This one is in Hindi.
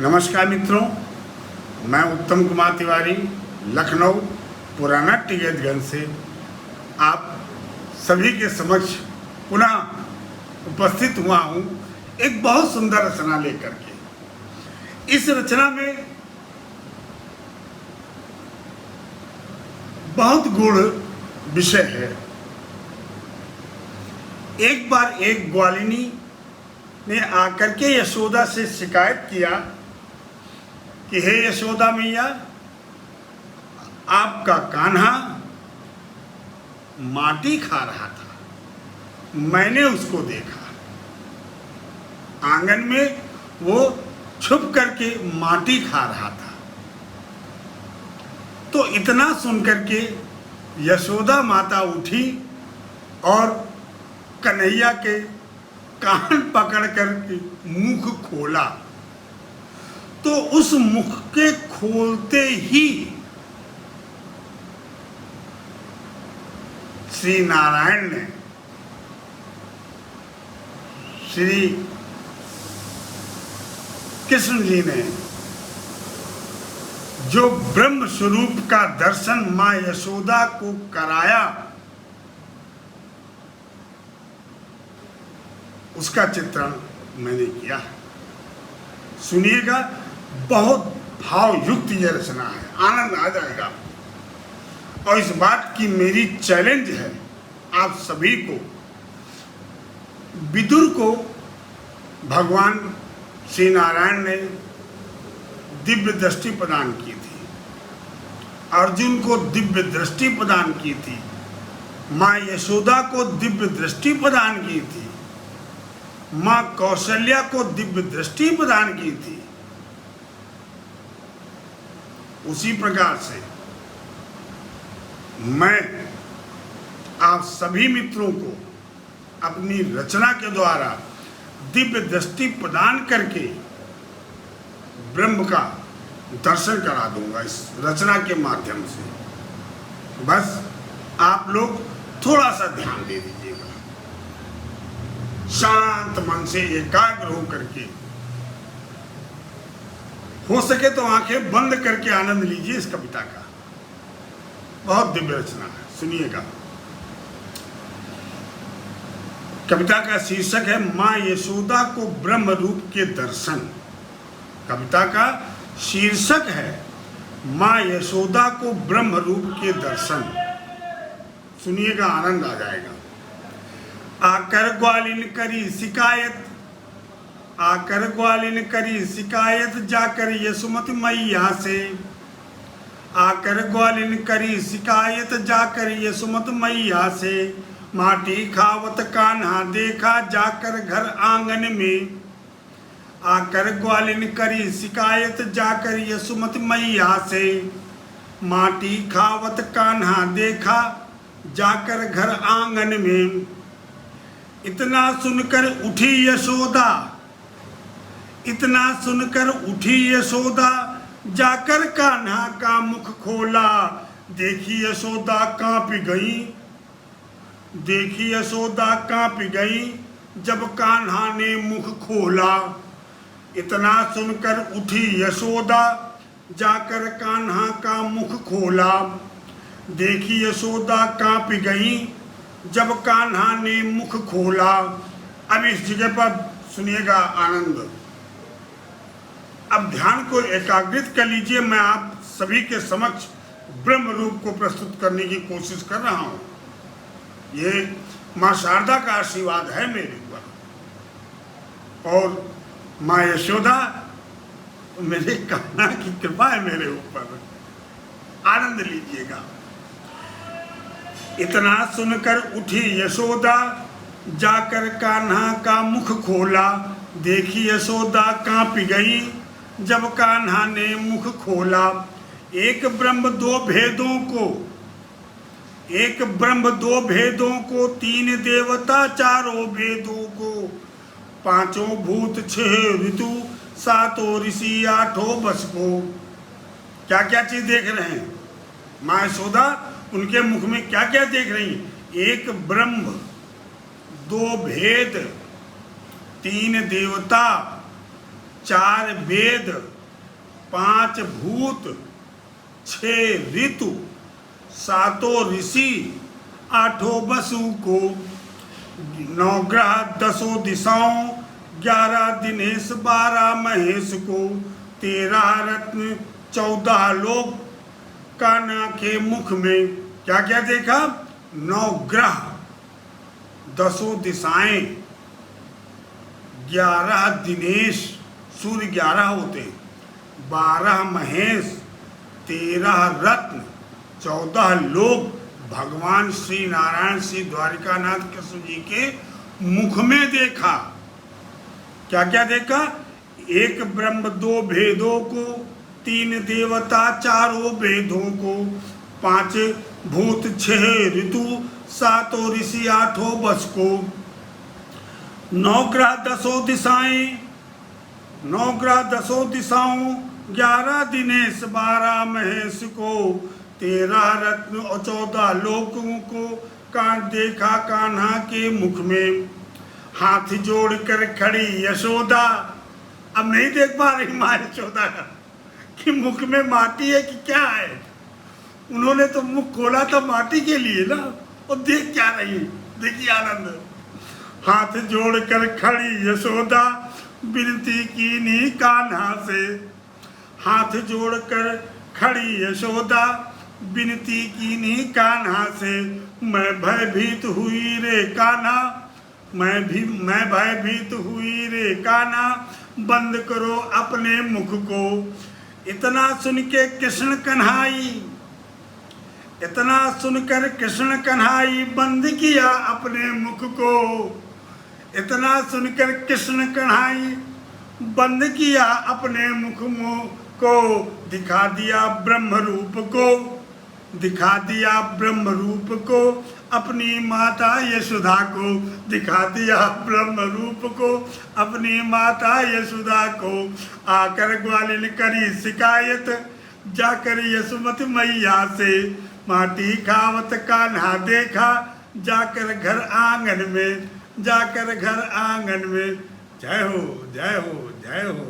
नमस्कार मित्रों, मैं उत्तम कुमार तिवारी लखनऊ पुराना टिकटगंज से आप सभी के समक्ष पुनः उपस्थित हुआ हूँ एक बहुत सुंदर रचना लेकर के। इस रचना में बहुत गूढ़ विषय है। एक बार एक ग्वालिनी ने आकर के यशोदा से शिकायत किया कि हे यशोदा मैया, आपका कान्हा माटी खा रहा था, मैंने उसको देखा। आंगन में वो छुप करके माटी खा रहा था। तो इतना सुनकर के यशोदा माता उठी और कन्हैया के कान पकड़ कर मुख खोला। तो उस मुख के खोलते ही श्री नारायण ने, श्री कृष्ण जी ने जो ब्रह्म स्वरूप का दर्शन मां यशोदा को कराया, उसका चित्रण मैंने किया। सुनिएगा, बहुत भावयुक्त यह रचना है, आनंद आ जाएगा। और इस बात की मेरी चैलेंज है आप सभी को। विदुर को भगवान श्री नारायण ने दिव्य दृष्टि प्रदान की थी, अर्जुन को दिव्य दृष्टि प्रदान की थी, मां यशोदा को दिव्य दृष्टि प्रदान की थी, मां कौशल्या को दिव्य दृष्टि प्रदान की थी। उसी प्रकार से मैं आप सभी मित्रों को अपनी रचना के द्वारा दिव्य दृष्टि प्रदान करके ब्रह्म का दर्शन करा दूंगा इस रचना के माध्यम से। बस आप लोग थोड़ा सा ध्यान दे दीजिएगा, शांत मन से एकाग्र होकर के, हो सके तो आंखें बंद करके आनंद लीजिए इस कविता का। बहुत दिव्य रचना है, सुनिएगा। कविता का शीर्षक है मां यशोदा को ब्रह्म रूप के दर्शन। कविता का शीर्षक है मां यशोदा को ब्रह्म रूप के दर्शन। सुनिएगा, आनंद आ जाएगा। आकर ग्वालिन करी शिकायत, आकर ग्वालिन करी शिकायत जाकर यशोमती मैया से। आकर ग्वालिन करी शिकायत जाकर यशोमती मैया से। माटी खावत कान्हा देखा जाकर घर आंगन में। आकर ग्वालिन करी शिकायत जाकर यशोमती मैया से। माटी खावत कान्हा देखा जाकर घर आंगन में। इतना सुनकर उठी यशोदा, इतना सुनकर उठी यशोदा, जाकर कान्हा का मुख खोला। देखी यशोदा कांप गई, देखी यशोदा कांप गई, जब कान्हा ने मुख खोला। इतना सुनकर उठी यशोदा, जाकर कान्हा का मुख खोला। देखी यशोदा कांप गई, जब कान्हा ने मुख खोला। अब इस जगह पर सुनिएगा आनंद। अब ध्यान को एकाग्रित कर लीजिए। मैं आप सभी के समक्ष ब्रह्म रूप को प्रस्तुत करने की कोशिश कर रहा हूं। ये मां शारदा का आशीर्वाद है मेरे ऊपर, और मां यशोदा मेरे कान्हा की कृपा है मेरे ऊपर। आनंद लीजिएगा। इतना सुनकर उठी यशोदा, जाकर कान्हा का मुख खोला। देखी यशोदा कांप गई, जब कान्हा ने मुख खोला। एक ब्रह्म दो भेदों को, एक ब्रह्म दो भेदों को, तीन देवता चारों वेदों को। पांचों भूत छह ऋतु, सातों ऋषि आठों बस को। क्या क्या चीज देख रहे हैं मां यशोदा? उनके मुख में क्या क्या देख रही हैं? एक ब्रह्म, दो भेद, तीन देवता, 4 वेद, 5 भूत, 6 ऋतु, 7 ऋषि, 8 वसु को, 9 ग्रह, 10 दिशाओं, 11 दिनेश, 12 महेश को, 13 रत्न, 14 लोक, कान्हा के मुख में क्या क्या देखा? 9 ग्रह, 10 दिशाएं, 11 दिनेश, सूर्य 11 होते, 12 महेश, 13 रत्न, 14 लोक, भगवान श्री नारायण श्री द्वारिकानाथ कृष्ण जी के मुख में देखा। क्या क्या देखा? 1 ब्रह्म, 2 भेदों को, 3 देवता, 4 वेदों को, 5 भूत, 6 ऋतु, 7 ऋषि, 8 वस को, 9 ग्रह, 10 दिशाएं, 9 ग्रह, 10 दिशाओं, 11 दिनेश, 12 महेश को, 13 रत्न और 14 लोकों को कान देखा कान्हा के मुख में। हाथ जोड़कर खड़ी यशोदा, अब नहीं देख पा रही माँ यशोदा कि मुख में माटी है कि क्या है। उन्होंने तो मुख खोला था माटी के लिए ना, और देख क्या रही, देखिए आनंद। हाथ जोड़कर खड़ी यशोदा, विनती कीनी कान्हा से। हाथ जोड़कर खड़ी यशोदा, विनती कीनी कान्हा से। मैं भयभीत हुई रे कान्हा, मैं भयभीत हुई रे कान्हा, बंद करो अपने मुख को। इतना सुन के कृष्ण कन्हाई, इतना सुनकर कृष्ण कन्हाई, बंद किया अपने मुख को। इतना सुनकर कृष्ण कन्हाई, बंद किया अपने मुख को। दिखा दिया ब्रह्म रूप को, दिखा दिया ब्रह्म रूप को, अपनी माता यशोदा को। दिखा दिया ब्रह्म रूप को, अपनी माता यशोदा को। आकर ग्वालिन करी शिकायत, जाकर यशोमती मैया से। माटी खावत कान्हा देखा, जाकर घर आंगन में, जाकर घर आंगन में। जय हो, जय हो, जय हो।